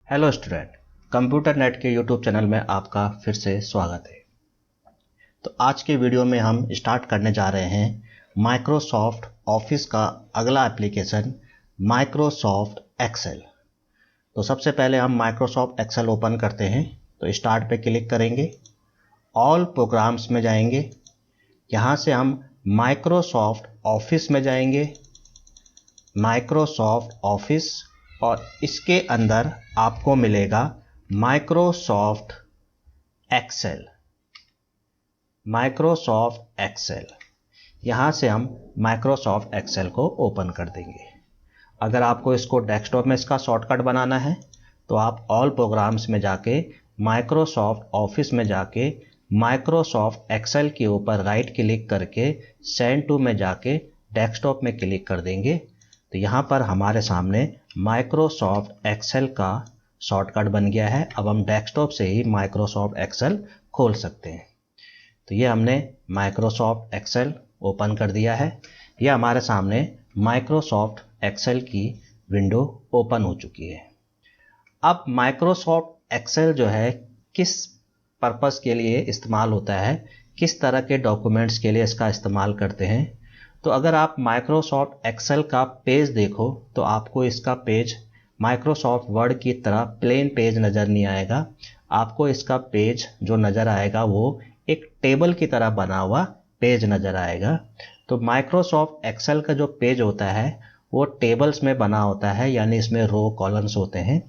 Hello student, computer net के YouTube channel में आपका फिर से स्वागत है। तो आज के वीडियो में हम स्टार्ट करने जा रहे हैं माइक्रोसॉफ्ट ऑफिस का अगला एप्लीकेशन माइक्रोसॉफ्ट एक्सेल। तो सबसे पहले हम माइक्रोसॉफ्ट एक्सेल ओपन करते हैं। तो स्टार्ट पे क्लिक करेंगे, ऑल प्रोग्राम्स में जाएंगे, यहाँ से हम माइक्रोसॉफ्ट ऑफिस में जाएंगे, माइक्रोसॉफ्ट ऑफिस, और इसके अंदर आपको मिलेगा माइक्रोसॉफ्ट एक्सेल। माइक्रोसॉफ्ट एक्सेल, यहाँ से हम माइक्रोसॉफ्ट एक्सेल को ओपन कर देंगे। अगर आपको इसको डेस्कटॉप में इसका शॉर्टकट बनाना है तो आप ऑल प्रोग्राम्स में जाके माइक्रोसॉफ्ट ऑफिस में जाके माइक्रोसॉफ्ट एक्सेल के ऊपर राइट क्लिक करके सेंड टू में जाके डेस्कटॉप में क्लिक कर देंगे। तो यहाँ पर हमारे सामने माइक्रोसॉफ्ट एक्सेल का शॉर्टकट बन गया है। अब हम डेस्कटॉप से ही माइक्रोसॉफ्ट एक्सेल खोल सकते हैं। तो ये हमने माइक्रोसॉफ्ट एक्सेल ओपन कर दिया है। यह हमारे सामने माइक्रोसॉफ्ट एक्सेल की विंडो ओपन हो चुकी है। अब माइक्रोसॉफ्ट एक्सेल जो है किस पर्पस के लिए इस्तेमाल होता है, किस तरह के डॉक्यूमेंट्स के लिए इसका इस्तेमाल करते हैं। तो अगर आप माइक्रोसॉफ्ट एक्सेल का पेज देखो तो आपको इसका पेज माइक्रोसॉफ्ट वर्ड की तरह प्लेन पेज नज़र नहीं आएगा। आपको इसका पेज जो नज़र आएगा वो एक टेबल की तरह बना हुआ पेज नज़र आएगा। तो माइक्रोसॉफ्ट एक्सेल का जो पेज होता है वो टेबल्स में बना होता है, यानी इसमें रो कॉलम्स होते हैं।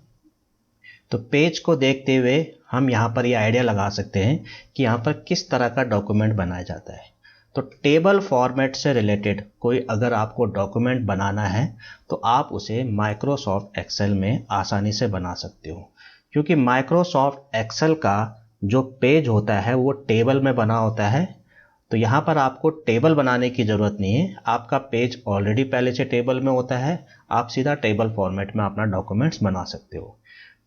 तो पेज को देखते हुए हम यहाँ पर ये आइडिया लगा सकते हैं कि यहाँ पर किस तरह का डॉक्यूमेंट बनाया जाता है। तो टेबल फॉर्मेट से रिलेटेड कोई अगर आपको डॉक्यूमेंट बनाना है तो आप उसे माइक्रोसॉफ्ट एक्सेल में आसानी से बना सकते हो, क्योंकि माइक्रोसॉफ्ट एक्सेल का जो पेज होता है वो टेबल में बना होता है। तो यहाँ पर आपको टेबल बनाने की ज़रूरत नहीं है, आपका पेज ऑलरेडी पहले से टेबल में होता है। आप सीधा टेबल फॉर्मेट में अपना डॉक्यूमेंट्स बना सकते हो।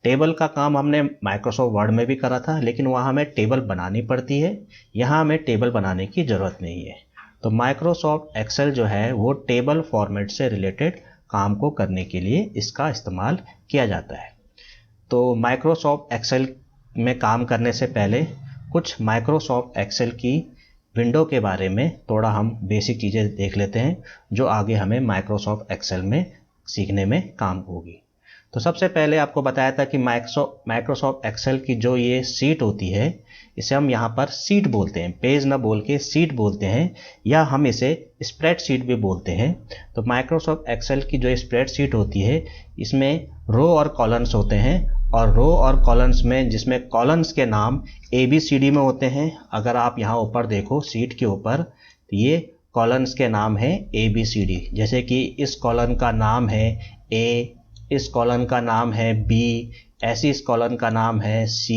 टेबल का काम हमने माइक्रोसॉफ्ट वर्ड में भी करा था, लेकिन वहाँ हमें टेबल बनानी पड़ती है, यहाँ हमें टेबल बनाने की ज़रूरत नहीं है। तो माइक्रोसॉफ्ट एक्सेल जो है वो टेबल फॉर्मेट से रिलेटेड काम को करने के लिए इसका इस्तेमाल किया जाता है। तो माइक्रोसॉफ्ट एक्सेल में काम करने से पहले कुछ माइक्रोसॉफ्ट एक्सेल की विंडो के बारे में थोड़ा हम बेसिक चीज़ें देख लेते हैं, जो आगे हमें माइक्रोसॉफ्ट एक्सेल में सीखने में काम होगी। तो सबसे पहले आपको बताया था कि माइक्रोसॉफ्ट एक्सेल की जो ये सीट होती है, इसे हम यहाँ पर सीट बोलते हैं, पेज ना बोल के सीट बोलते हैं, या हम इसे स्प्रेडशीट भी बोलते हैं। तो माइक्रोसॉफ्ट एक्सेल की जो स्प्रेडशीट होती है इसमें रो और कॉलम्स होते हैं, और रो और कॉलम्स में जिसमें कॉलम्स के नाम ABCD में होते हैं। अगर आप यहाँ ऊपर देखो सीट के ऊपर, तो ये कॉलम्स के नाम है ABCD। जैसे कि इस कॉलम का नाम है A, इस कॉलम का नाम है B, ऐसी इस कॉलम का नाम है C,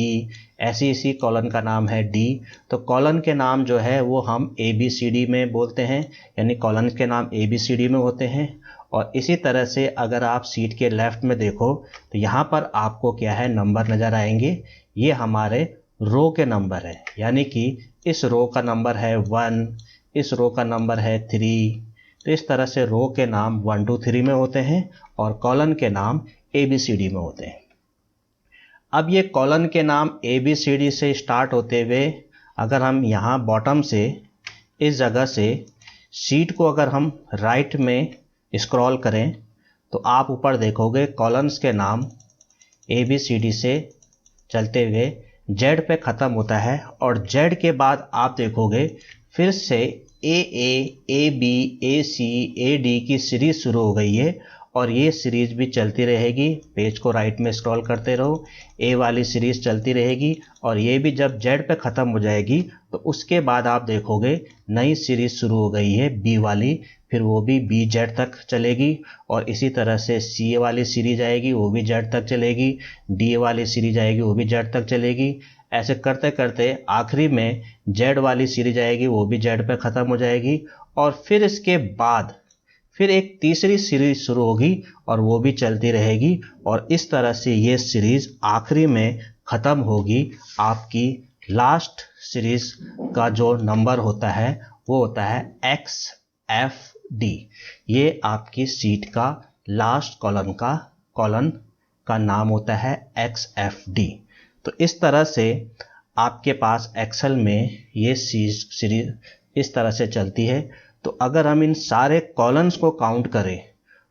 ऐसी इसी कॉलम का नाम है D। तो कॉलम के नाम जो है वो हम ABCD में बोलते हैं, यानी कॉलम के नाम ABCD में होते हैं। और इसी तरह से अगर आप सीट के लेफ्ट में देखो तो यहाँ पर आपको क्या है, नंबर नज़र आएंगे। ये हमारे रो के नंबर है, यानी कि इस रो का नंबर है 1, इस रो का नंबर है 3। तो इस तरह से रो के नाम 1 2 3 में होते हैं और कॉलम के नाम ABCD में होते हैं। अब ये कॉलम के नाम ABCD से स्टार्ट होते हुए अगर हम यहाँ बॉटम से इस जगह से शीट को अगर हम राइट में स्क्रॉल करें तो आप ऊपर देखोगे कॉलम्स के नाम ABCD से चलते हुए Z पे ख़त्म होता है, और Z के बाद आप देखोगे फिर से AA, AB, AC, AD की सीरीज शुरू हो गई है, और ये सीरीज भी चलती रहेगी। पेज को राइट में स्क्रॉल करते रहो, A वाली सीरीज चलती रहेगी, और ये भी जब Z पे ख़त्म हो जाएगी तो उसके बाद आप देखोगे नई सीरीज शुरू हो गई है B वाली, फिर वो भी BZ तक चलेगी, और इसी तरह से C वाली सीरीज आएगी, वो भी Z तक चलेगी, D वाली सीरीज आएगी, वो भी Z तक चलेगी। ऐसे करते करते आखिरी में Z वाली सीरीज आएगी, वो भी Z पे ख़त्म हो जाएगी, और फिर इसके बाद फिर एक तीसरी सीरीज शुरू होगी और वो भी चलती रहेगी, और इस तरह से ये सीरीज आखिरी में ख़त्म होगी। आपकी लास्ट सीरीज का जो नंबर होता है वो होता है XFD। ये आपकी सीट का लास्ट कॉलम का कॉलम का नाम होता है XFD। तो इस तरह से आपके पास एक्सेल में ये सीरीज इस तरह से चलती है। तो अगर हम इन सारे कॉलम्स को काउंट करें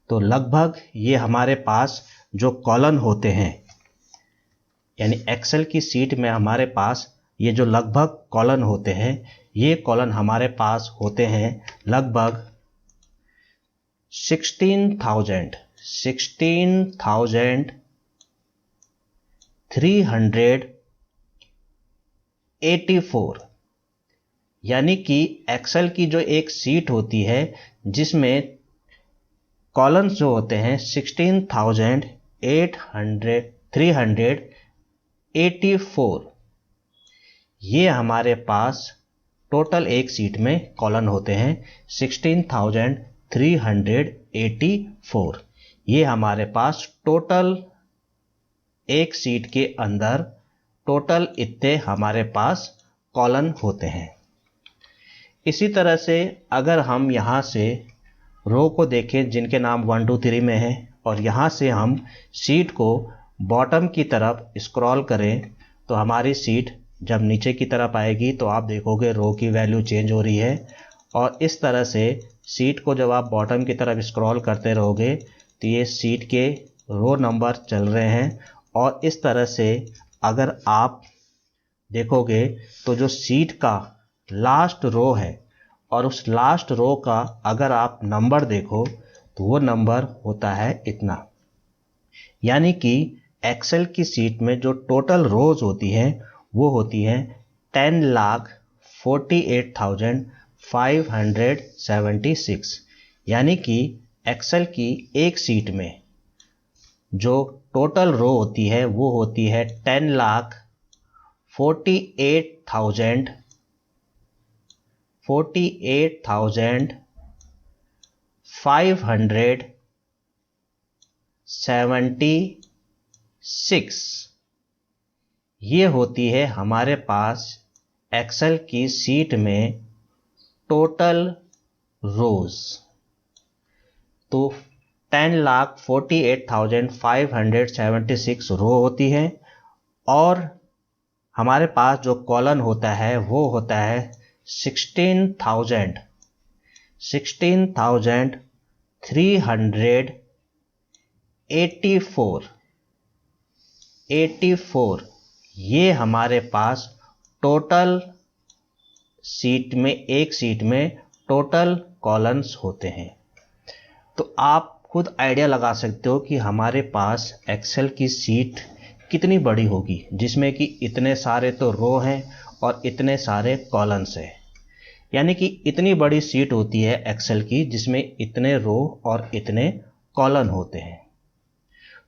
तो लगभग ये हमारे पास जो कॉलम होते हैं, यानी एक्सेल की सीट में हमारे पास ये जो लगभग कॉलम होते हैं, ये कॉलम हमारे पास होते हैं लगभग 16,384। यानी कि एक्सेल की जो एक सीट होती है जिसमें कॉलम्स जो होते हैं 16,384, ये हमारे पास टोटल एक सीट में कॉलम होते हैं 16,384। ये हमारे पास टोटल एक सीट के अंदर टोटल इतने हमारे पास कॉलम होते हैं। इसी तरह से अगर हम यहाँ से रो को देखें जिनके नाम 1 2 3 में है, और यहाँ से हम सीट को बॉटम की तरफ स्क्रॉल करें तो हमारी सीट जब नीचे की तरफ आएगी तो आप देखोगे रो की वैल्यू चेंज हो रही है। और इस तरह से सीट को जब आप बॉटम की तरफ स्क्रॉल करते रहोगे तो ये सीट के रो नंबर चल रहे हैं। और इस तरह से अगर आप देखोगे तो जो सीट का लास्ट रो है और उस लास्ट रो का अगर आप नंबर देखो तो वो नंबर होता है इतना। यानी कि एक्सेल की सीट में जो टोटल रोज होती हैं वो होती हैं 10,48,576। यानी कि एक्सेल की एक सीट में जो टोटल रो होती है वो होती है 48,576। ये होती है हमारे पास एक्सेल की सीट में टोटल रोज। तो 10,48,576 रो होती है और हमारे पास जो कॉलम होता है वो होता है 16,384। ये हमारे पास टोटल सीट में एक सीट में टोटल कॉलम्स होते हैं। तो आप खुद आइडिया लगा सकते हो कि हमारे पास एक्सेल की सीट कितनी बड़ी होगी जिसमें कि इतने सारे तो रो हैं और इतने सारे कॉलम्स हैं। यानी कि इतनी बड़ी सीट होती है एक्सेल की जिसमें इतने रो और इतने कॉलम होते हैं।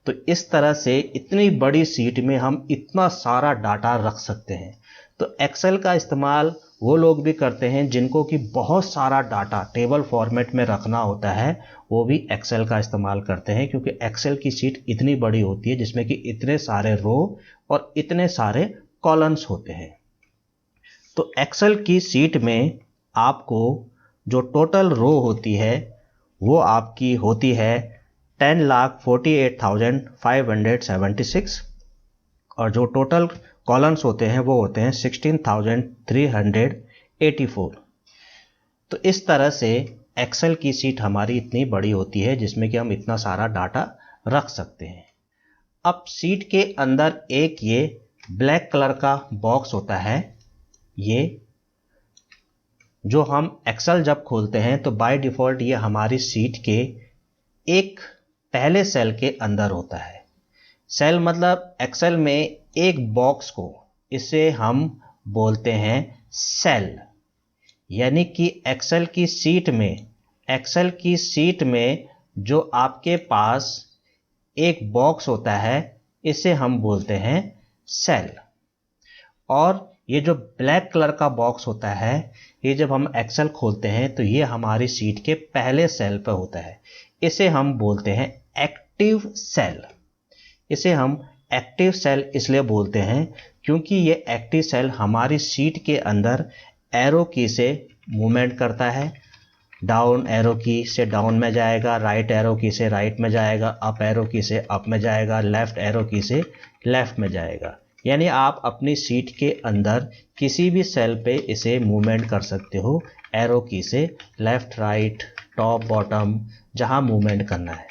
तो इस तरह से इतनी बड़ी सीट में हम इतना सारा डाटा रख सकते हैं। तो एक्सेल का इस्तेमाल वो लोग भी करते हैं जिनको कि बहुत सारा डाटा टेबल फॉर्मेट में रखना होता है, वो भी एक्सेल का इस्तेमाल करते हैं क्योंकि एक्सेल की सीट इतनी बड़ी होती है जिसमें कि इतने सारे रो और इतने सारे कॉलम्स होते हैं। तो एक्सेल की सीट में आपको जो टोटल रो होती है वो आपकी होती है 10,48,576 और जो टोटल कॉलम्स होते हैं वो होते हैं 16,384। तो इस तरह से एक्सेल की सीट हमारी इतनी बड़ी होती है जिसमें कि हम इतना सारा डाटा रख सकते हैं। अब सीट के अंदर एक ये ब्लैक कलर का बॉक्स होता है, ये जो हम एक्सेल जब खोलते हैं तो बाय डिफ़ॉल्ट ये हमारी सीट के एक पहले सेल के अंदर होता है। सेल मतलब एक्सेल में एक बॉक्स को, इसे हम बोलते हैं सेल। यानी कि एक्सेल की सीट में जो आपके पास एक बॉक्स होता है इसे हम बोलते हैं सेल। और ये जो ब्लैक कलर का बॉक्स होता है ये जब हम एक्सेल खोलते हैं तो ये हमारी सीट के पहले सेल पर होता है। इसे हम बोलते हैं एक्टिव सेल। इसे हम एक्टिव सेल इसलिए बोलते हैं क्योंकि ये एक्टिव सेल हमारी सीट के अंदर एरो की से मूवमेंट करता है डाउन एरो की से डाउन में जाएगा, राइट एरो की से राइट में जाएगा, अप एरो की से अप में जाएगा, लेफ्ट एरो की से लेफ्ट में जाएगा। यानी आप अपनी शीट के अंदर किसी भी सेल पे इसे मूवमेंट कर सकते हो एरो की से, लेफ्ट राइट टॉप बॉटम, जहां मूवमेंट करना है।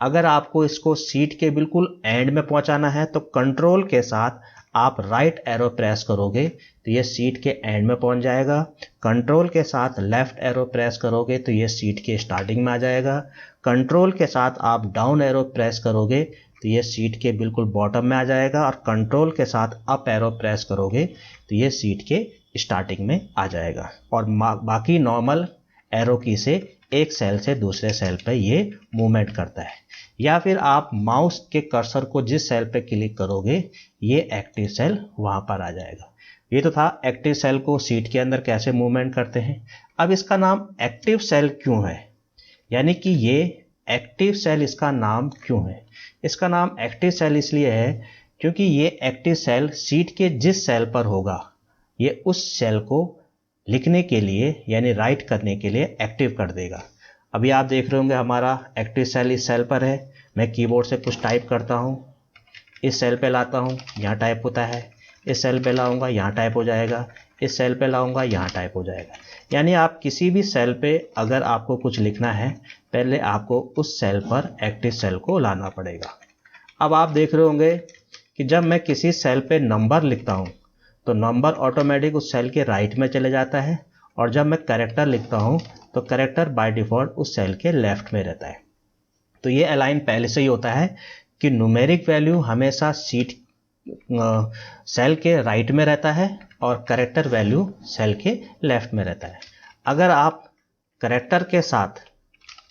अगर आपको इसको शीट के बिल्कुल एंड में पहुंचाना है तो कंट्रोल के साथ आप राइट एरो प्रेस करोगे तो ये सीट के एंड में पहुंच जाएगा। कंट्रोल के साथ लेफ्ट एरो प्रेस करोगे तो ये सीट के स्टार्टिंग में आ जाएगा। कंट्रोल के साथ आप डाउन एरो प्रेस करोगे तो ये सीट के बिल्कुल बॉटम में आ जाएगा, और कंट्रोल के साथ अप एरो प्रेस करोगे तो ये सीट के स्टार्टिंग में आ जाएगा। और बाकी नॉर्मल एरो की से एक सेल से दूसरे सेल पे ये मूवमेंट करता है। या फिर आप माउस के कर्सर को जिस सेल पे क्लिक करोगे ये एक्टिव सेल वहां पर आ जाएगा। ये तो था एक्टिव सेल को शीट के अंदर कैसे मूवमेंट करते हैं। अब इसका नाम एक्टिव सेल क्यों है, यानी कि ये एक्टिव सेल इसका नाम क्यों है? इसका नाम एक्टिव सेल इसलिए है क्योंकि ये एक्टिव सेल शीट के जिस सेल पर होगा ये उस सेल को लिखने के लिए यानी राइट करने के लिए एक्टिव कर देगा। अभी आप देख रहे होंगे हमारा एक्टिव सेल इस सेल पर है, मैं कीबोर्ड से कुछ टाइप करता हूँ, इस सेल पे लाता हूँ, यहाँ टाइप होता है, इस सेल पे लाऊंगा यहाँ टाइप हो जाएगा, इस सेल पे लाऊंगा यहाँ टाइप हो जाएगा। यानी आप किसी भी सेल पे अगर आपको कुछ लिखना है पहले आपको उस सेल पर एक्टिव सेल को लाना पड़ेगा। अब आप देख रहे होंगे कि जब मैं किसी सेल पे नंबर लिखता हूँ तो नंबर ऑटोमेटिक उस सेल के राइट में चले जाता है, और जब मैं कैरेक्टर लिखता हूँ तो कैरेक्टर बाय डिफ़ॉल्ट उस सेल के लेफ्ट में रहता है। तो ये अलाइन पहले से ही होता है कि न्यूमेरिक वैल्यू हमेशा सीट सेल के राइट में रहता है और कैरेक्टर वैल्यू सेल के लेफ्ट में रहता है। अगर आप कैरेक्टर के साथ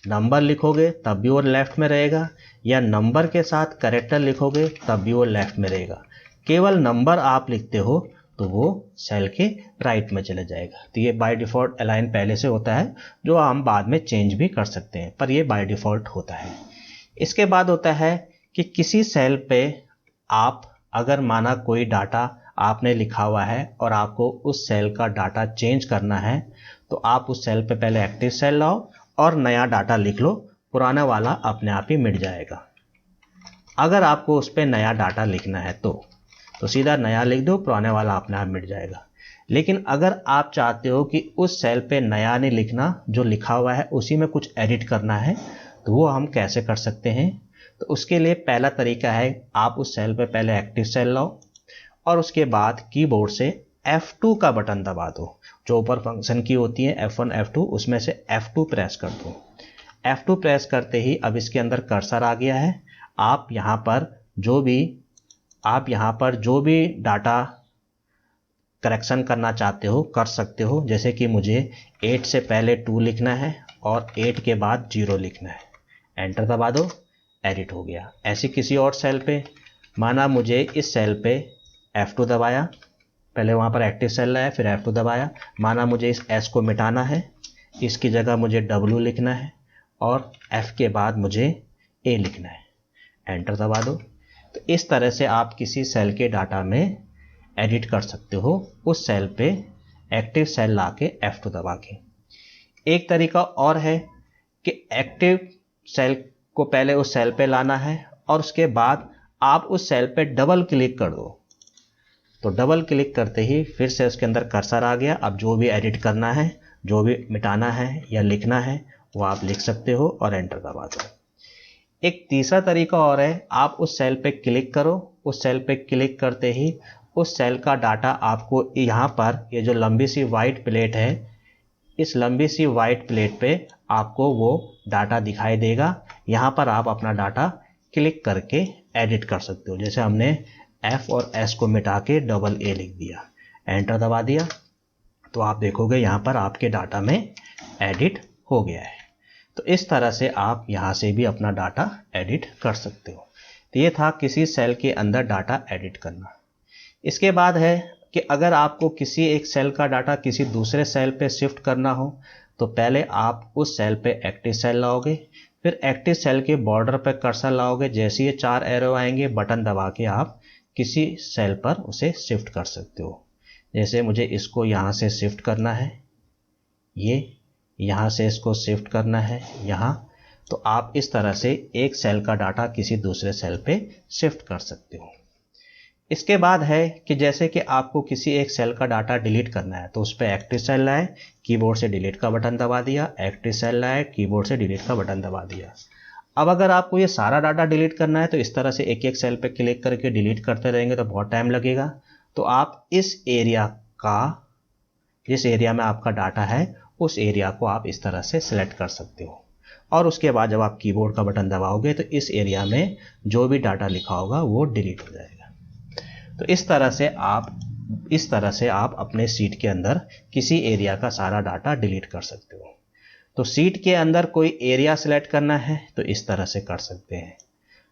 नंबर लिखोगे तब भी वो लेफ्ट में रहेगा, या नंबर के साथ कैरेक्टर लिखोगे तब भी वो लेफ्ट में रहेगा। केवल नंबर आप लिखते हो तो वो सेल के राइट में चले जाएगा। तो ये बाय डिफ़ॉल्ट अलाइन पहले से होता है, जो हम बाद में चेंज भी कर सकते हैं, पर ये बाय डिफ़ॉल्ट होता है। इसके बाद होता है कि किसी सेल पे आप अगर माना कोई डाटा आपने लिखा हुआ है और आपको उस सेल का डाटा चेंज करना है तो आप उस सेल पे पहले एक्टिव सेल लाओ और नया डाटा लिख लो, पुराना वाला अपने आप ही मिट जाएगा। अगर आपको उस पर नया डाटा लिखना है तो सीधा नया लिख दो, पुराने वाला अपने आप मिट जाएगा। लेकिन अगर आप चाहते हो कि उस सेल पे नया नहीं लिखना, जो लिखा हुआ है उसी में कुछ एडिट करना है, तो वो हम कैसे कर सकते हैं? तो उसके लिए पहला तरीका है आप उस सेल पे पहले एक्टिव सेल लाओ और उसके बाद कीबोर्ड से F2 का बटन दबा दो। जो ऊपर फंक्शन की होती है F1 F2, उसमें से F2 प्रेस कर दो। F2 प्रेस करते ही अब इसके अंदर कर्सर आ गया है। आप यहाँ पर जो भी डाटा करेक्शन करना चाहते हो कर सकते हो। जैसे कि मुझे 8 से पहले 2 लिखना है और 8 के बाद 0 लिखना है, एंटर दबा दो, एडिट हो गया। ऐसे किसी और सेल पे माना मुझे इस सेल पे F2 दबाया, पहले वहाँ पर एक्टिव सेल लाया फिर F2 दबाया, माना मुझे इस S को मिटाना है, इसकी जगह मुझे W लिखना है और F के बाद मुझे A लिखना है, एंटर दबा दो। तो इस तरह से आप किसी सेल के डाटा में एडिट कर सकते हो उस सेल पे एक्टिव सेल ला के F2 दबा के। एक तरीका और है कि एक्टिव सेल को पहले उस सेल पे लाना है और उसके बाद आप उस सेल पे डबल क्लिक कर दो। तो डबल क्लिक करते ही फिर से उसके अंदर कर्सर आ गया। अब जो भी एडिट करना है, जो भी मिटाना है या लिखना है वो आप लिख सकते हो और एंटर दबा दो। एक तीसरा तरीका और है, आप उस सेल पे क्लिक करो, उस सेल पे क्लिक करते ही उस सेल का डाटा आपको यहाँ पर ये जो लंबी सी वाइट प्लेट है, इस लंबी सी वाइट प्लेट पे आपको वो डाटा दिखाई देगा। यहाँ पर आप अपना डाटा क्लिक करके एडिट कर सकते हो। जैसे हमने F और S को मिटा के डबल A लिख दिया, एंटर दबा दिया, तो आप देखोगे यहाँ पर आपके डाटा में एडिट हो गया है। तो इस तरह से आप यहाँ से भी अपना डाटा एडिट कर सकते हो। तो ये था किसी सेल के अंदर डाटा एडिट करना। इसके बाद है कि अगर आपको किसी एक सेल का डाटा किसी दूसरे सेल पे शिफ्ट करना हो तो पहले आप उस सेल पे एक्टिव सेल लाओगे, फिर एक्टिव सेल के बॉर्डर पे कर्सर लाओगे। जैसे ये 4 एरो आएंगे, बटन दबा के आप किसी सेल पर उसे शिफ्ट कर सकते हो। जैसे मुझे इसको यहाँ से शिफ्ट करना है, ये यहाँ से इसको शिफ्ट करना है यहाँ, तो आप इस तरह से एक सेल का डाटा किसी दूसरे सेल पे शिफ्ट कर सकते हो। इसके बाद है कि जैसे कि आपको किसी एक सेल का डाटा डिलीट करना है तो उस पर एक्टिव सेल लाए, कीबोर्ड से डिलीट का बटन दबा दिया, एक्टिव सेल लाए, कीबोर्ड से डिलीट का बटन दबा दिया। अब अगर आपको ये सारा डाटा डिलीट करना है तो इस तरह से एक एक सेल पे क्लिक करके डिलीट करते रहेंगे तो बहुत टाइम लगेगा। तो आप इस एरिया का, जिस एरिया में आपका डाटा है उस एरिया को आप इस तरह से सिलेक्ट कर सकते हो, और उसके बाद जब आप कीबोर्ड का बटन दबाओगे तो इस एरिया में जो भी डाटा लिखा होगा वो डिलीट हो जाएगा। तो इस तरह से आप अपने शीट के अंदर किसी एरिया का सारा डाटा डिलीट कर सकते हो। तो शीट के अंदर कोई एरिया सिलेक्ट करना है तो इस तरह से कर सकते हैं।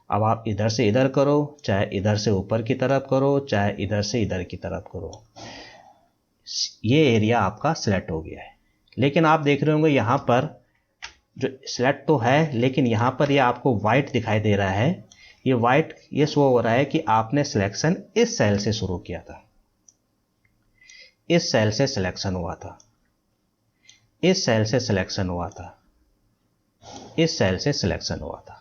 अब आप इधर से इधर करो, चाहे इधर से ऊपर की तरफ करो, चाहे इधर से इधर की तरफ करो, ये एरिया आपका सिलेक्ट हो गया है। लेकिन आप देख रहे होंगे यहाँ पर जो सिलेक्ट तो है, लेकिन यहाँ पर ये आपको वाइट दिखाई दे रहा है। ये वाइट ये शो हो रहा है कि आपने सिलेक्शन इस सेल से शुरू किया था, इस सेल से सिलेक्शन हुआ था, इस सेल से सिलेक्शन हुआ था, इस सेल से सिलेक्शन हुआ था।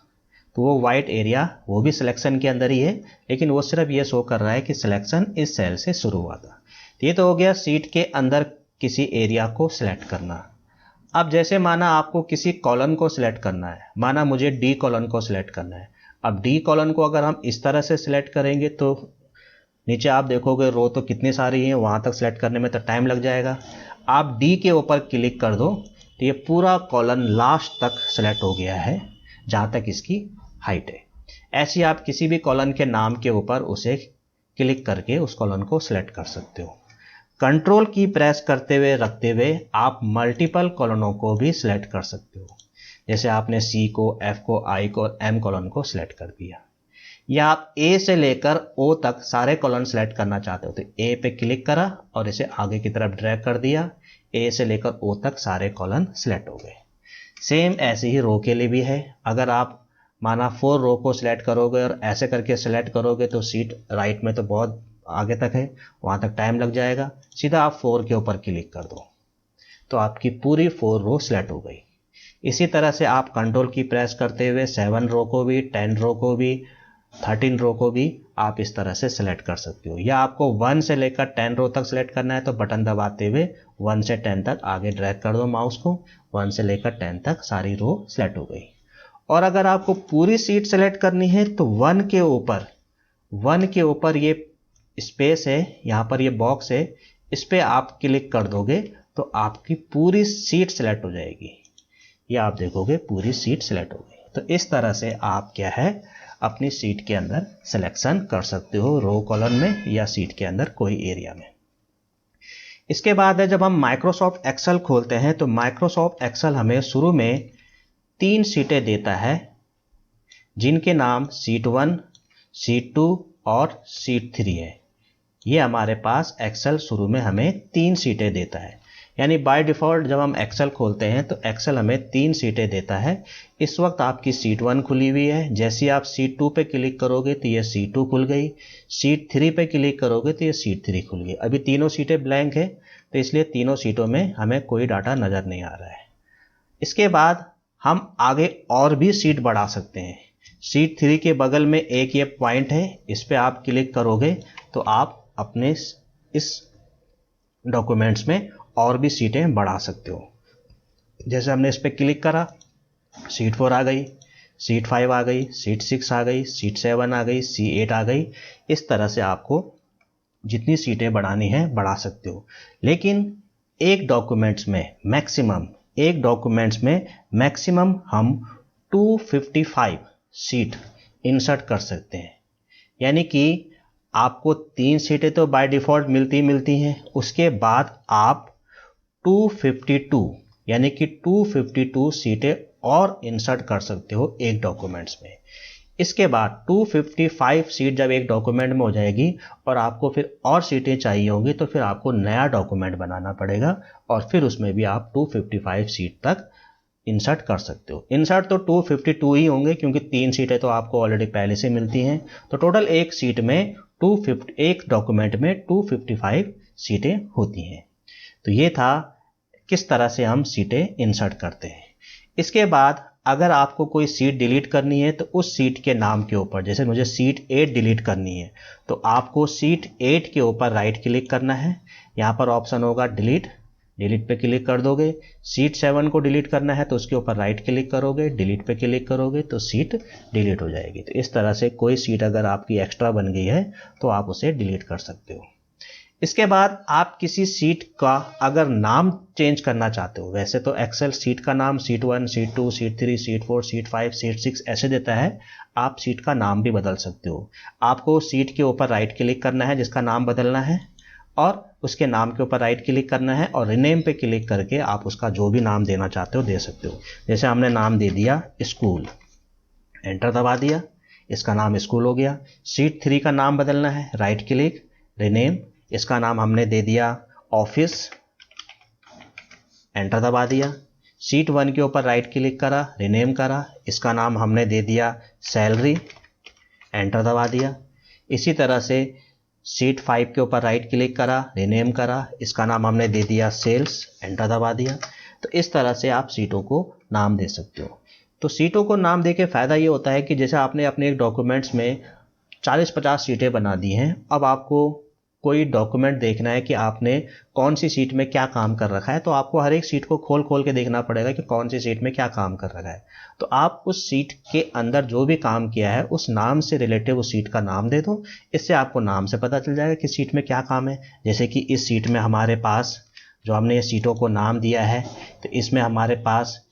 तो वो वाइट एरिया वो भी सिलेक्शन के अंदर ही है, लेकिन वो सिर्फ ये शो कर रहा है कि सिलेक्शन इस सेल से शुरू हुआ था। तो ये तो हो गया शीट के अंदर किसी एरिया को सिलेक्ट करना। अब जैसे माना आपको किसी कॉलम को सिलेक्ट करना है, माना मुझे डी कॉलम को सिलेक्ट करना है। अब डी कॉलम को अगर हम इस तरह से सिलेक्ट करेंगे तो नीचे आप देखोगे रो तो कितनी सारी हैं, वहाँ तक सिलेक्ट करने में तो टाइम लग जाएगा। आप डी के ऊपर क्लिक कर दो तो ये पूरा कॉलम लास्ट तक सिलेक्ट हो गया है जहाँ तक इसकी हाइट है। ऐसे आप किसी भी कॉलम के नाम के ऊपर उसे क्लिक करके उस कॉलम को सिलेक्ट कर सकते हो। कंट्रोल की प्रेस करते हुए रखते हुए आप मल्टीपल कॉलमों को भी सिलेक्ट कर सकते हो। जैसे आपने सी को, एफ को, आई को और एम कॉलम को सिलेक्ट कर दिया, या आप ए से लेकर ओ तक सारे कॉलम सिलेक्ट करना चाहते हो तो ए पे क्लिक करा और इसे आगे की तरफ ड्रैग कर दिया, ए से लेकर ओ तक सारे कॉलम सिलेक्ट हो गए। सेम ऐसे ही रो के लिए भी है। अगर आप माना 4 रो को सिलेक्ट करोगे और ऐसे करके सिलेक्ट करोगे तो सीट राइट में तो बहुत आगे तक है, वहाँ तक टाइम लग जाएगा। सीधा आप 4 के ऊपर क्लिक कर दो तो आपकी पूरी 4 रो सिलेक्ट हो गई। इसी तरह से आप कंट्रोल की प्रेस करते हुए 7 रो को भी, 10 रो को भी, 13 रो को भी आप इस तरह से सिलेक्ट कर सकते हो। या आपको 1 से लेकर 10 रो तक सिलेक्ट करना है तो बटन दबाते हुए 1 से 10 तक आगे ड्रैग कर दो माउस को, 1 से लेकर 10 तक सारी रो सिलेक्ट हो गई। और अगर आपको पूरी सीट सेलेक्ट करनी है तो 1 के ऊपर ये स्पेस है, यहाँ पर ये बॉक्स है, इस पर आप क्लिक कर दोगे तो आपकी पूरी सीट सेलेक्ट हो जाएगी। या आप देखोगे पूरी सीट सेलेक्ट हो गई। तो इस तरह से आप क्या है अपनी सीट के अंदर सिलेक्शन कर सकते हो, रो कॉलम में या सीट के अंदर कोई एरिया में। इसके बाद है जब हम माइक्रोसॉफ्ट एक्सेल खोलते हैं तो माइक्रोसॉफ्ट एक्सेल हमें शुरू में 3 सीटें देता है जिनके नाम सीट 1, सीट 2 और सीट 3 है। ये हमारे पास एक्सेल शुरू में हमें 3 सीटें देता है। यानी बाय डिफ़ॉल्ट जब हम एक्सेल खोलते हैं तो एक्सेल हमें 3 सीटें देता है। इस वक्त आपकी सीट 1 खुली हुई है, जैसे ही आप सीट 2 पे क्लिक करोगे तो ये सीट 2 खुल गई, सीट 3 पे क्लिक करोगे तो ये सीट 3 खुल गई। अभी तीनों सीटें ब्लैंक है तो इसलिए तीनों सीटों में हमें कोई डाटा नज़र नहीं आ रहा है। इसके बाद हम आगे और भी सीट बढ़ा सकते हैं। सीट 3 के बगल में एक ये पॉइंट है, इस पर आप क्लिक करोगे तो आप अपने इस डॉक्यूमेंट्स में और भी सीटें बढ़ा सकते हो। जैसे हमने इस पर क्लिक करा, सीट 4 आ गई, सीट 5 आ गई, सीट 6 आ गई, सीट 7 आ गई, C8 आ गई। इस तरह से आपको जितनी सीटें बढ़ानी है बढ़ा सकते हो। लेकिन एक डॉक्यूमेंट्स में मैक्सिमम हम 255 सीट इंसर्ट कर सकते हैं। यानी कि आपको 3 सीटें तो बाय डिफ़ॉल्ट मिलती हैं, उसके बाद आप 252 यानी कि 252 सीटें और इंसर्ट कर सकते हो एक डॉक्यूमेंट्स में। इसके बाद 255 सीट जब एक डॉक्यूमेंट में हो जाएगी और आपको फिर और सीटें चाहिए होंगी तो फिर आपको नया डॉक्यूमेंट बनाना पड़ेगा और फिर उसमें भी आप 255 सीट तक इंसर्ट कर सकते हो। इंसर्ट तो 252 ही होंगे क्योंकि 3 सीटें तो आपको ऑलरेडी पहले से मिलती हैं। तो टोटल एक सीट में एक डॉक्यूमेंट में 255 सीटें होती हैं। तो ये था किस तरह से हम सीटें इंसर्ट करते हैं। इसके बाद अगर आपको कोई सीट डिलीट करनी है तो उस सीट के नाम के ऊपर, जैसे मुझे सीट 8 डिलीट करनी है तो आपको सीट 8 के ऊपर राइट क्लिक करना है। यहाँ पर ऑप्शन होगा डिलीट, डिलीट पे क्लिक कर दोगे। सीट 7 को डिलीट करना है तो उसके ऊपर राइट क्लिक करोगे, डिलीट पे क्लिक करोगे तो सीट डिलीट हो जाएगी। तो इस तरह से कोई सीट अगर आपकी एक्स्ट्रा बन गई है तो आप उसे डिलीट कर सकते हो। इसके बाद आप किसी सीट का अगर नाम चेंज करना चाहते हो, वैसे तो एक्सेल सीट का नाम seat 1, seat 2, seat 3, seat 4, seat 5, seat 6 ऐसे देता है, आप सीट का नाम भी बदल सकते हो। आपको सीट के ऊपर राइट क्लिक करना है जिसका नाम बदलना है, और उसके नाम के ऊपर राइट क्लिक करना है और रिनेम पे क्लिक करके आप उसका जो भी नाम देना चाहते हो दे सकते हो। जैसे हमने नाम दे दिया स्कूल, एंटर दबा दिया, इसका नाम स्कूल हो गया। सीट 3 का नाम बदलना है, राइट क्लिक, रिनेम, इसका नाम हमने दे दिया ऑफिस, एंटर दबा दिया। सीट 1 के ऊपर राइट क्लिक करा, रिनेम करा, इसका नाम हमने दे दिया सैलरी, एंटर दबा दिया। इसी तरह से सीट 5 के ऊपर राइट क्लिक करा, रिनेम करा, इसका नाम हमने दे दिया सेल्स, एंटर दबा दिया। तो इस तरह से आप सीटों को नाम दे सकते हो। तो सीटों को नाम दे के फ़ायदा ये होता है कि जैसे आपने अपने एक डॉक्यूमेंट्स में 40-50 सीटें बना दी हैं, अब आपको कोई डॉक्यूमेंट देखना है कि आपने कौन सी सीट में क्या काम कर रखा है, तो आपको हर एक सीट को खोल खोल के देखना पड़ेगा कि कौन सी सीट में क्या काम कर रखा है। तो आप उस सीट के अंदर जो भी काम किया है उस नाम से रिलेटिव उस सीट का नाम दे दो, इससे आपको नाम से पता चल जाएगा कि सीट में क्या काम है। जैसे कि इस सीट में हमारे पास जो हमने ये सीटों को नाम दिया है, तो इसमें हमारे पास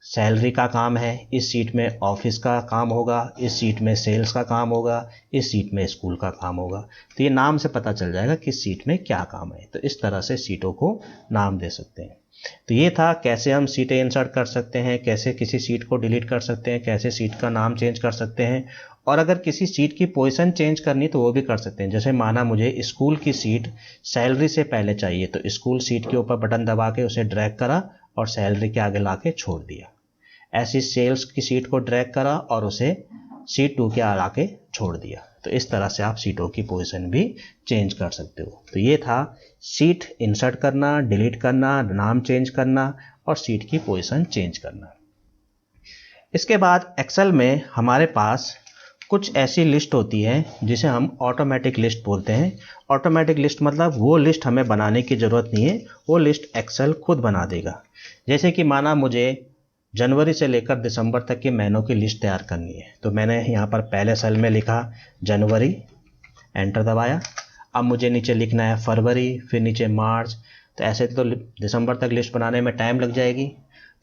सैलरी का काम है, इस सीट में ऑफिस का काम होगा, इस सीट में सेल्स का काम होगा, इस सीट में स्कूल का काम होगा। तो ये नाम से पता चल जाएगा कि सीट में क्या काम है। तो इस तरह से सीटों को नाम दे सकते हैं। तो ये था कैसे हम सीटें इंसर्ट कर सकते हैं, कैसे किसी सीट को डिलीट कर सकते हैं, कैसे सीट का नाम चेंज कर सकते हैं, और अगर किसी सीट की पोजीशन चेंज करनी तो वो भी कर सकते हैं। जैसे माना मुझे स्कूल की सीट सैलरी से पहले चाहिए, तो स्कूल सीट के ऊपर बटन दबा के उसे ड्रैग करा और सैलरी के आगे लाके छोड़ दिया। ऐसी सेल्स की सीट को ड्रैग करा और उसे सीट 2 के आगे छोड़ दिया। तो इस तरह से आप सीटों की पोजीशन भी चेंज कर सकते हो। तो ये था सीट इंसर्ट करना, डिलीट करना, नाम चेंज करना और सीट की पोजीशन चेंज करना। इसके बाद एक्सेल में हमारे पास कुछ ऐसी लिस्ट होती है जिसे हम ऑटोमेटिक लिस्ट बोलते हैं। ऑटोमेटिक लिस्ट मतलब वो लिस्ट हमें बनाने की ज़रूरत नहीं है, वो लिस्ट एक्सेल खुद बना देगा। जैसे कि माना मुझे जनवरी से लेकर दिसंबर तक के महीनों की लिस्ट तैयार करनी है, तो मैंने यहाँ पर पहले सेल में लिखा जनवरी, एंटर दबाया। अब मुझे नीचे लिखना है फरवरी, फिर नीचे मार्च। तो ऐसे तो दिसंबर तक लिस्ट बनाने में टाइम लग जाएगी।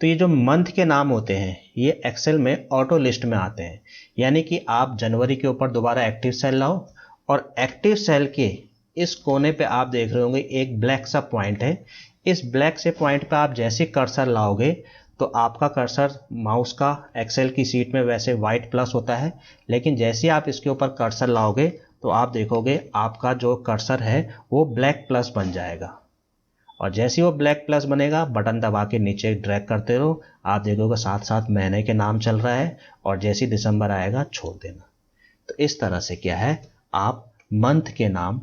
तो ये जो मंथ के नाम होते हैं ये एक्सेल में ऑटो लिस्ट में आते हैं। यानी कि आप जनवरी के ऊपर दोबारा एक्टिव सेल लाओ और एक्टिव सेल के इस कोने पे आप देख रहे होंगे एक ब्लैक सा पॉइंट है। इस ब्लैक से पॉइंट पे आप जैसे कर्सर लाओगे तो आपका कर्सर माउस का एक्सेल की सीट में वैसे वाइट प्लस होता है, लेकिन जैसे आप इसके ऊपर कर्सर लाओगे तो आप देखोगे आपका जो कर्सर है वो ब्लैक प्लस बन जाएगा। और जैसे ही वो ब्लैक प्लस बनेगा बटन दबा के नीचे ड्रैग करते रहो, आप देखोगे साथ साथ महीने के नाम चल रहा है, और जैसे ही दिसंबर आएगा छोड़ देना। तो इस तरह से क्या है, आप मंथ के नाम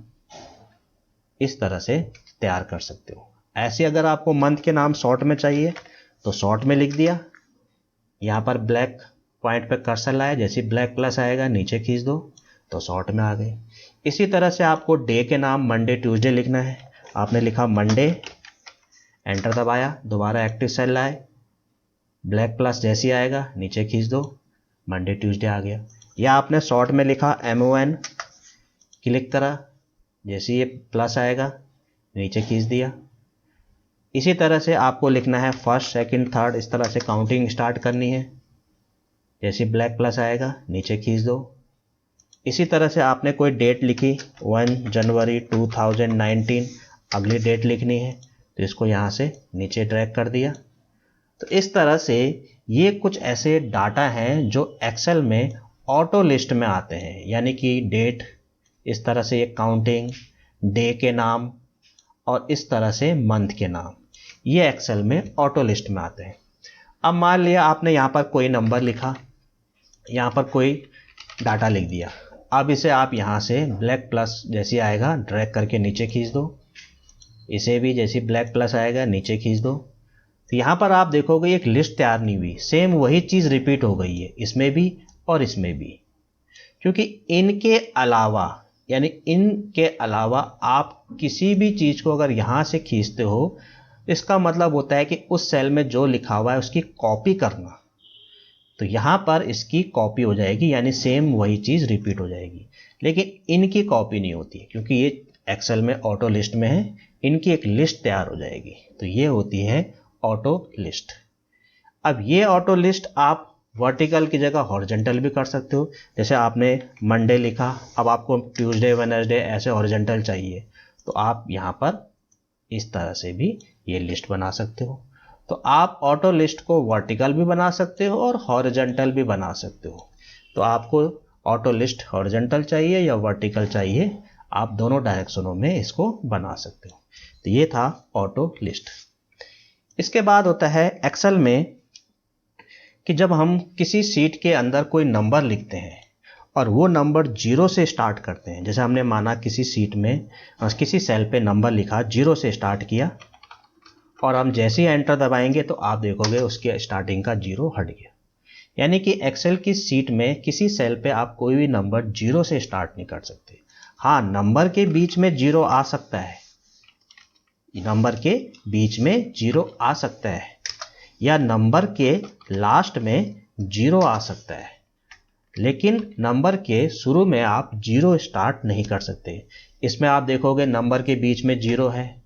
इस तरह से तैयार कर सकते हो। ऐसे अगर आपको मंथ के नाम शॉर्ट में चाहिए तो शॉर्ट में लिख दिया, यहाँ पर ब्लैक पॉइंट पे कर्सर लाया, जैसे ब्लैक प्लस आएगा नीचे खींच दो तो शॉर्ट में आ गए। इसी तरह से आपको डे के नाम मंडे ट्यूसडे लिखना है, आपने लिखा मंडे, एंटर दबाया, दोबारा एक्टिव सेल लाए, ब्लैक प्लस जैसे आएगा नीचे खींच दो, मंडे ट्यूसडे आ गया। या आपने शॉर्ट में लिखा MON, क्लिक करा, जैसे ये प्लस आएगा नीचे खींच दिया। इसी तरह से आपको लिखना है फर्स्ट, सेकंड, थर्ड, इस तरह से काउंटिंग स्टार्ट करनी है, जैसे ब्लैक प्लस आएगा नीचे खींच दो। इसी तरह से आपने कोई डेट लिखी 1 जनवरी 2019, अगली डेट लिखनी है तो इसको यहाँ से नीचे ड्रैग कर दिया। तो इस तरह से ये कुछ ऐसे डाटा हैं जो एक्सेल में ऑटो लिस्ट में आते हैं। यानी कि डेट, इस तरह से एक काउंटिंग, डे के नाम और इस तरह से मंथ के नाम, ये एक्सेल में ऑटो लिस्ट में आते हैं। अब मान लिया आपने यहाँ पर कोई नंबर लिखा, यहाँ पर कोई डाटा लिख दिया, अब इसे आप यहाँ से ब्लैक प्लस जैसे आएगा ड्रैग करके नीचे खींच दो, इसे भी जैसे ब्लैक प्लस आएगा नीचे खींच दो। तो यहाँ पर आप देखोगे एक लिस्ट तैयार नहीं हुई, सेम वही चीज़ रिपीट हो गई है इसमें भी और इसमें भी, क्योंकि इनके अलावा यानी इनके अलावा आप किसी भी चीज़ को अगर यहाँ से खींचते हो, इसका मतलब होता है कि उस सेल में जो लिखा हुआ है उसकी कॉपी करना। तो यहाँ पर इसकी कॉपी हो जाएगी, यानी सेम वही चीज़ रिपीट हो जाएगी, लेकिन इनकी कॉपी नहीं होती क्योंकि ये एक्सेल में ऑटो लिस्ट में है, इनकी एक लिस्ट तैयार हो जाएगी। तो ये होती है ऑटो लिस्ट। अब ये ऑटो लिस्ट आप वर्टिकल की जगह हॉरिजॉन्टल भी कर सकते हो। जैसे आपने मंडे लिखा, अब आपको ट्यूसडे वेडनेसडे ऐसे हॉरिजॉन्टल चाहिए, तो आप यहाँ पर इस तरह से भी ये लिस्ट बना सकते हो। तो आप ऑटो लिस्ट को वर्टिकल भी बना सकते हो और हॉरिजॉन्टल भी बना सकते हो। तो आपको ऑटो लिस्ट हॉरिजॉन्टल चाहिए या वर्टिकल चाहिए, आप दोनों डायरेक्शनों में इसको बना सकते हो। तो ये था ऑटो लिस्ट। इसके बाद होता है एक्सेल में कि जब हम किसी सीट के अंदर कोई नंबर लिखते हैं और वो नंबर 0 से स्टार्ट करते हैं, जैसे हमने माना किसी सीट में किसी सेल पे नंबर लिखा 0 से स्टार्ट किया और हम जैसे ही एंटर दबाएंगे तो आप देखोगे उसके स्टार्टिंग का 0 हट गया। यानी कि एक्सेल की सीट में किसी सेल पे आप कोई भी नंबर 0 से स्टार्ट नहीं कर सकते। हाँ, नंबर के बीच में 0 आ सकता है, नंबर के बीच में 0 आ सकता है, या नंबर के लास्ट में 0 आ सकता है, लेकिन नंबर के शुरू में आप 0 स्टार्ट नहीं कर सकते। इसमें आप देखोगे नंबर के बीच में 0 है,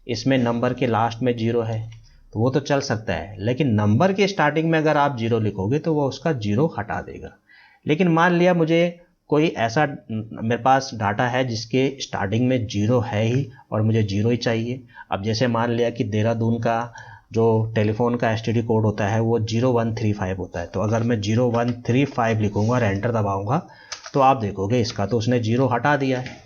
इसमें नंबर के लास्ट में 0 है, तो वो तो चल सकता है, लेकिन नंबर के स्टार्टिंग में अगर आप 0 लिखोगे तो वो उसका 0 हटा देगा। लेकिन मान लिया मुझे कोई ऐसा मेरे पास डाटा है जिसके स्टार्टिंग में 0 है ही और मुझे 0 ही चाहिए। अब जैसे मान लिया कि देहरादून का जो टेलीफोन का एसटीडी कोड होता है वो 0135 होता है, तो अगर मैं 0135 लिखूंगा और एंटर दबाऊंगा तो आप देखोगे इसका तो उसने 0 हटा दिया है,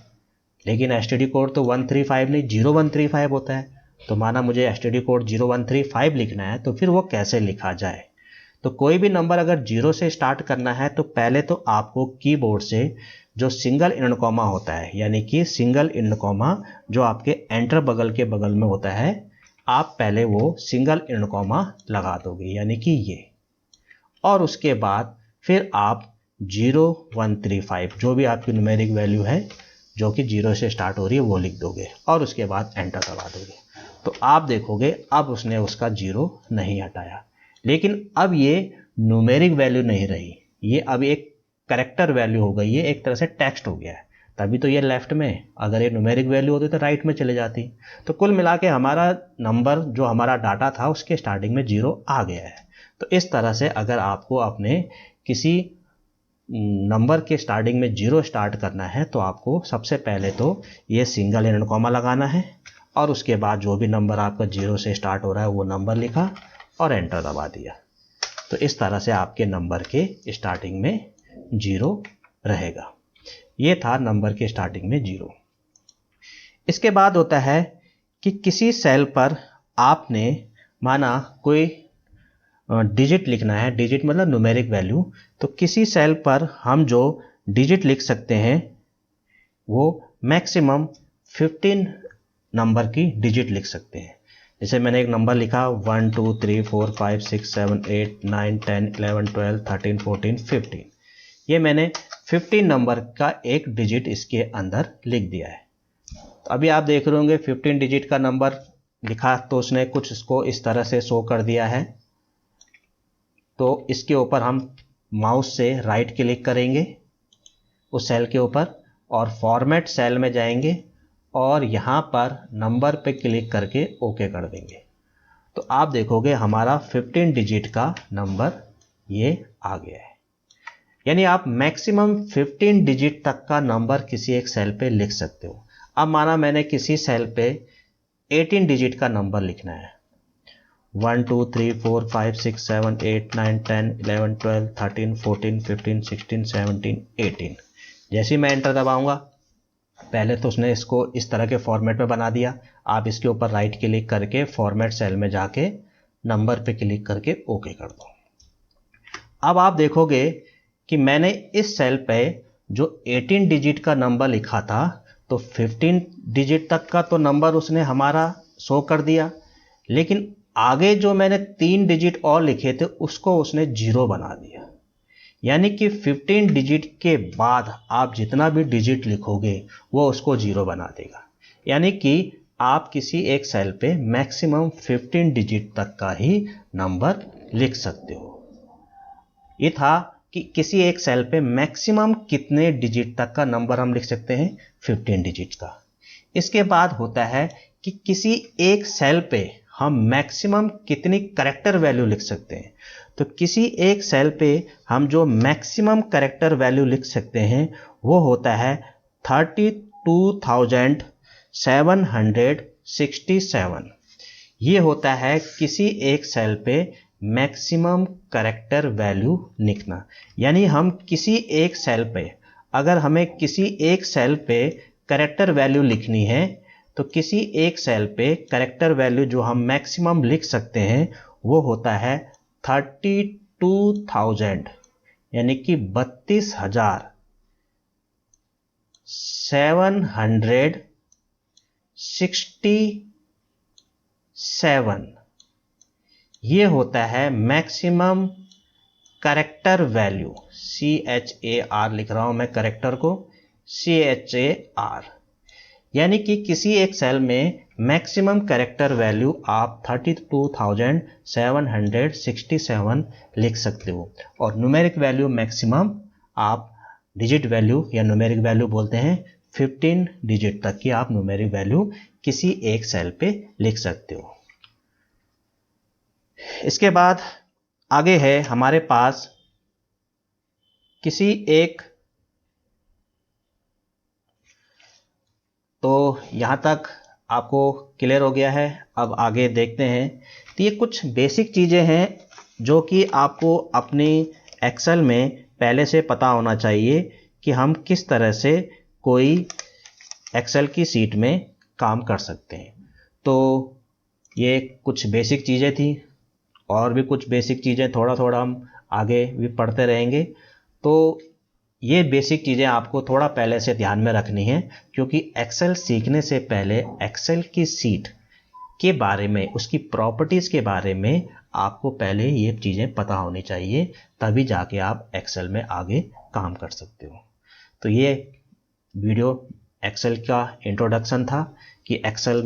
लेकिन एसटीडी कोड तो 135 नहीं 0135 होता है। तो माना मुझे एसटीडी कोड 0135 लिखना है, तो फिर वो कैसे लिखा जाए? तो कोई भी नंबर अगर 0 से स्टार्ट करना है तो पहले तो आपको कीबोर्ड से जो सिंगल इंड कॉमा होता है, यानी कि सिंगल इंड कॉमा जो आपके एंटर बगल के बगल में होता है, आप पहले वो सिंगल इंड कॉमा लगा दोगे, यानी कि ये, और उसके बाद फिर आप 0135 जो भी आपकी न्यूमेरिक वैल्यू है जो कि 0 से स्टार्ट हो रही है वो लिख दोगे और उसके बाद एंटर दबा दोगे। तो आप देखोगे अब उसने उसका 0 नहीं हटाया, लेकिन अब ये न्यूमेरिक वैल्यू नहीं रही, ये अब एक कैरेक्टर वैल्यू हो गई है, एक तरह से टेक्स्ट हो गया है। तभी तो ये लेफ्ट में, अगर ये न्यूमेरिक वैल्यू होती तो राइट में चले जाती। तो कुल मिला के हमारा नंबर जो हमारा डाटा था उसके स्टार्टिंग में 0 आ गया है। तो इस तरह से अगर आपको अपने किसी नंबर के स्टार्टिंग में 0 स्टार्ट करना है तो आपको सबसे पहले तो ये सिंगल इंड कॉमा लगाना है और उसके बाद जो भी नंबर आपका 0 से स्टार्ट हो रहा है वो नंबर लिखा और एंटर दबा दिया। तो इस तरह से आपके नंबर के स्टार्टिंग में 0 रहेगा। ये था नंबर के स्टार्टिंग में 0। इसके बाद होता है कि किसी सेल पर आपने माना कोई डिजिट लिखना है, डिजिट मतलब न्यूमेरिक वैल्यू, तो किसी सेल पर हम जो डिजिट लिख सकते हैं वो मैक्सिमम 15 नंबर की डिजिट लिख सकते हैं। जैसे मैंने एक नंबर लिखा 1 2 3 4 5 6 7 8 9 10 11 12 13 14 15, ये मैंने 15 नंबर का एक डिजिट इसके अंदर लिख दिया है। तो अभी आप देख रहे होंगे 15 डिजिट का नंबर लिखा तो उसने कुछ इसको इस तरह से शो कर दिया है। तो इसके ऊपर हम माउस से राइट क्लिक करेंगे उस सेल के ऊपर और फॉर्मेट सेल में जाएंगे और यहाँ पर नंबर पे क्लिक करके ओके कर देंगे। तो आप देखोगे हमारा 15 डिजिट का नंबर ये आ गया है। यानी आप मैक्सिमम 15 डिजिट तक का नंबर किसी एक सेल पे लिख सकते हो। अब माना मैंने किसी सेल पे 18 डिजिट का नंबर लिखना है, 1 2 3 4 5 6 7 8 9 10 11 12 13 14 15 16 17 18। जैसे ही मैं एंटर दबाऊंगा पहले तो उसने इसको इस तरह के फॉर्मेट में बना दिया। आप इसके ऊपर राइट क्लिक करके फॉर्मेट सेल में जाके नंबर पे क्लिक करके ओके कर दो। अब आप देखोगे कि मैंने इस सेल पे जो 18 डिजिट का नंबर लिखा था तो 15 डिजिट तक का तो नंबर उसने हमारा शो कर दिया, लेकिन आगे जो मैंने 3 डिजिट और लिखे थे उसको उसने 0 बना दिया। यानी कि 15 डिजिट के बाद आप जितना भी डिजिट लिखोगे वो उसको 0 बना देगा। यानी कि आप किसी एक सेल पे मैक्सिमम 15 डिजिट तक का ही नंबर लिख सकते हो। ये था कि किसी एक सेल पे मैक्सिमम कितने डिजिट तक का नंबर हम लिख सकते हैं, 15 डिजिट का। इसके बाद होता है कि किसी एक सेल पे हम मैक्सिमम कितनी कैरेक्टर वैल्यू लिख सकते हैं। तो किसी एक सेल पे हम जो मैक्सिमम कैरेक्टर वैल्यू लिख सकते हैं वो होता है 32,767। ये होता है किसी एक सेल पे मैक्सिमम कैरेक्टर वैल्यू लिखना। यानी हम किसी एक सेल पे, अगर हमें किसी एक सेल पे कैरेक्टर वैल्यू लिखनी है तो किसी एक सेल पे कैरेक्टर वैल्यू जो हम मैक्सिमम लिख सकते हैं वो होता है 32,000, यानी कि 32,767। ये होता है मैक्सिमम कैरेक्टर वैल्यू। CHAR लिख रहा हूं मैं कैरेक्टर को, CHAR। यानी कि किसी एक सेल में मैक्सिमम कैरेक्टर वैल्यू आप 32,767 लिख सकते हो। और न्यूमेरिक वैल्यू मैक्सिमम आप डिजिट वैल्यू या न्यूमेरिक वैल्यू बोलते हैं, 15 डिजिट तक की आप न्यूमेरिक वैल्यू किसी एक सेल पे लिख सकते हो। इसके बाद आगे है हमारे पास किसी एक, तो यहां तक आपको क्लियर हो गया है। अब आगे देखते हैं। तो ये कुछ बेसिक चीज़ें हैं जो कि आपको अपनी एक्सेल में पहले से पता होना चाहिए कि हम किस तरह से कोई एक्सेल की सीट में काम कर सकते हैं। तो ये कुछ बेसिक चीज़ें थी, और भी कुछ बेसिक चीज़ें थोड़ा थोड़ा हम आगे भी पढ़ते रहेंगे। तो ये बेसिक चीज़ें आपको थोड़ा पहले से ध्यान में रखनी है, क्योंकि एक्सेल सीखने से पहले एक्सेल की सीट के बारे में, उसकी प्रॉपर्टीज़ के बारे में आपको पहले ये चीज़ें पता होनी चाहिए, तभी जाके आप एक्सेल में आगे काम कर सकते हो। तो ये वीडियो एक्सेल का इंट्रोडक्शन था कि एक्सेल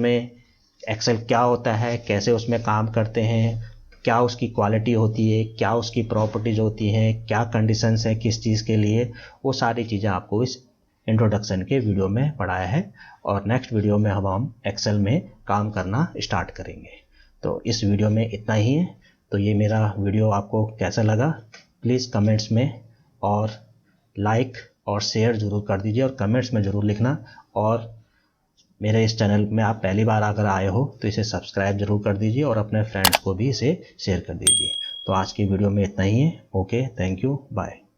क्या होता है, कैसे उसमें काम करते हैं, क्या उसकी क्वालिटी होती है, क्या उसकी प्रॉपर्टीज होती हैं, क्या कंडीशंस हैं किस चीज़ के लिए, वो सारी चीज़ें आपको इस इंट्रोडक्शन के वीडियो में पढ़ाया है। और नेक्स्ट वीडियो में हम एक्सेल में काम करना स्टार्ट करेंगे। तो इस वीडियो में इतना ही है। तो ये मेरा वीडियो आपको कैसा लगा प्लीज़ कमेंट्स में और लाइक और शेयर ज़रूर कर दीजिए, और कमेंट्स में ज़रूर लिखना। और मेरे इस चैनल में आप पहली बार अगर आए हो तो इसे सब्सक्राइब जरूर कर दीजिए और अपने फ्रेंड्स को भी इसे शेयर कर दीजिए। तो आज की वीडियो में इतना ही है। Okay, thank you, bye.